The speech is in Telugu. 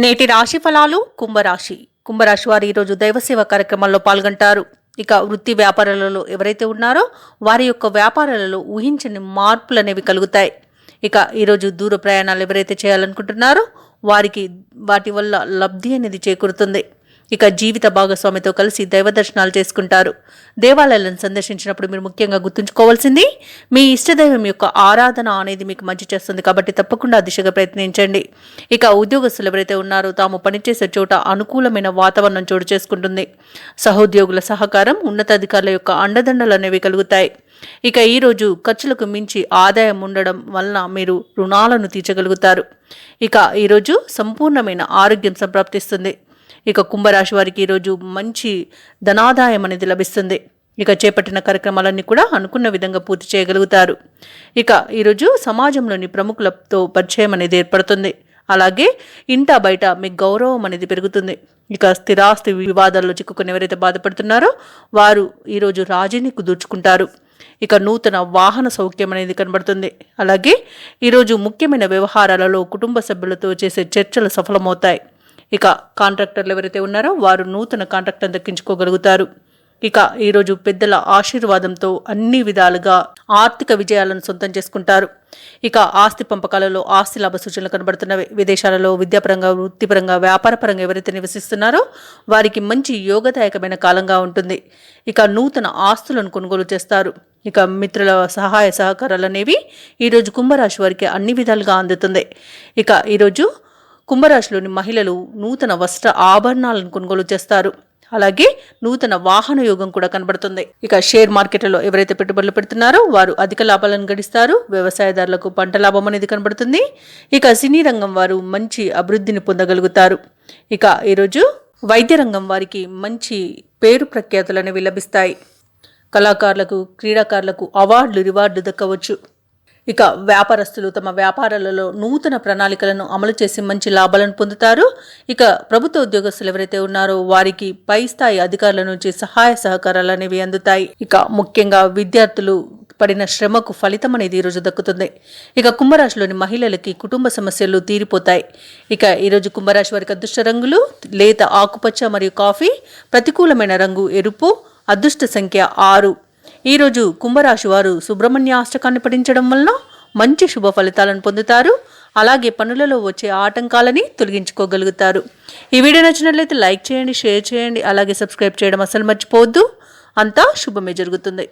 నేటి రాశి ఫలాలు కుంభరాశి వారు ఈరోజు దైవసేవ కార్యక్రమాల్లో పాల్గొంటారు. ఇక వృత్తి వ్యాపారాలలో ఎవరైతే ఉన్నారో వారి యొక్క వ్యాపారాలలో ఊహించని మార్పులు అనేవి కలుగుతాయి. ఇక ఈరోజు దూర ప్రయాణాలు ఎవరైతే చేయాలనుకుంటున్నారో వారికి వాటి వల్ల లబ్ధి అనేది చేకూరుతుంది. ఇక జీవిత భాగస్వామితో కలిసి దైవ దర్శనాలు చేసుకుంటారు. దేవాలయాలను సందర్శించినప్పుడు మీరు ముఖ్యంగా గుర్తుంచుకోవాల్సింది మీ ఇష్టదైవం యొక్క ఆరాధన అనేది మీకు మంచి చేస్తుంది. కాబట్టి తప్పకుండా దిశగా ప్రయత్నించండి. ఇక ఉద్యోగస్తులు ఎవరైతే ఉన్నారో తాము పనిచేసే చోట అనుకూలమైన వాతావరణం చోటు చేసుకుంటుంది. సహోద్యోగుల సహకారం, ఉన్నతాధికారుల యొక్క అండదండలు అనేవి కలుగుతాయి. ఇక ఈరోజు ఖర్చులకు మించి ఆదాయం ఉండడం వలన మీరు రుణాలను తీర్చగలుగుతారు. ఇక ఈరోజు సంపూర్ణమైన ఆరోగ్యం సంప్రాప్తిస్తుంది. ఇక కుంభరాశి వారికి ఈరోజు మంచి ధనాదాయం అనేది లభిస్తుంది. ఇక చేపట్టిన కార్యక్రమాలన్నీ కూడా అనుకున్న విధంగా పూర్తి చేయగలుగుతారు. ఇక ఈరోజు సమాజంలోని ప్రముఖులతో పరిచయం అనేది ఏర్పడుతుంది. అలాగే ఇంటా బయట మీ గౌరవం అనేది పెరుగుతుంది. ఇక స్థిరాస్తి వివాదాల్లో చిక్కుకుని ఎవరైతే బాధపడుతున్నారో వారు ఈరోజు రాజీని కుదుర్చుకుంటారు. ఇక నూతన వాహన సౌఖ్యం అనేది కనబడుతుంది. అలాగే ఈరోజు ముఖ్యమైన వ్యవహారాలలో కుటుంబ సభ్యులతో చేసే చర్చలు సఫలమవుతాయి. ఇక కాంట్రాక్టర్లు ఎవరైతే ఉన్నారో వారు నూతన కాంట్రాక్టర్ దక్కించుకోగలుగుతారు. ఇక ఈరోజు పెద్దల ఆశీర్వాదంతో అన్ని విధాలుగా ఆర్థిక విజయాలను సొంతం చేసుకుంటారు. ఇక ఆస్తి పంపకాలలో ఆస్తి లాభ సూచనలు కనబడుతున్నవి. విదేశాలలో విద్యాపరంగా, వృత్తిపరంగా, వ్యాపారపరంగా ఎవరైతే నివసిస్తున్నారో వారికి మంచి యోగదాయకమైన కాలంగా ఉంటుంది. ఇక నూతన ఆస్తులను కొనుగోలు చేస్తారు. ఇక మిత్రుల సహాయ సహకారాలు అనేవి ఈరోజు కుంభరాశి వారికి అన్ని విధాలుగా అందుతుంది. ఇక ఈరోజు కుంభరాశిలోని మహిళలు నూతన వస్త్ర ఆభరణాలను కొనుగోలు చేస్తారు. అలాగే నూతన వాహన యోగం కూడా కనబడుతుంది. ఇక షేర్ మార్కెట్లలో ఎవరైతే పెట్టుబడులు పెడుతున్నారో వారు అధిక లాభాలను గడిస్తారు. వ్యవసాయదారులకు పంట లాభం అనేది కనబడుతుంది. ఇక సినీ రంగం వారు మంచి అభివృద్ధిని పొందగలుగుతారు. ఇక ఈరోజు వైద్య రంగం వారికి మంచి పేరు ప్రఖ్యాతులు అనేవి లభిస్తాయి. కళాకారులకు, క్రీడాకారులకు అవార్డులు, రివార్డులు దక్కవచ్చు. ఇక వ్యాపారస్తులు తమ వ్యాపారాలలో నూతన ప్రణాళికలను అమలు చేసి మంచి లాభాలను పొందుతారు. ఇక ప్రభుత్వ ఉద్యోగస్తులు ఎవరైతే ఉన్నారో వారికి పై స్థాయి అధికారుల నుంచి సహాయ సహకారాలు అనేవి అందుతాయి. ఇక ముఖ్యంగా విద్యార్థులు పడిన శ్రమకు ఫలితం అనేది ఈరోజు దక్కుతుంది. ఇక కుంభరాశిలోని మహిళలకి కుటుంబ సమస్యలు తీరిపోతాయి. ఇక ఈరోజు కుంభరాశి వారికి అదృష్ట రంగులు లేత ఆకుపచ్చ మరియు కాఫీ, ప్రతికూలమైన రంగు ఎరుపు, అదృష్ట సంఖ్య 6. ఈరోజు కుంభరాశి వారు సుబ్రహ్మణ్య అష్టకాన్ని పఠించడం వలన మంచి శుభ ఫలితాలను పొందుతారు. అలాగే పనులలో వచ్చే ఆటంకాలని తొలగించుకోగలుగుతారు. ఈ వీడియో నచ్చినట్లయితే లైక్ చేయండి, షేర్ చేయండి, అలాగే సబ్స్క్రైబ్ చేయడం అసలు మర్చిపోవద్దు. అంతా శుభమే జరుగుతుంది.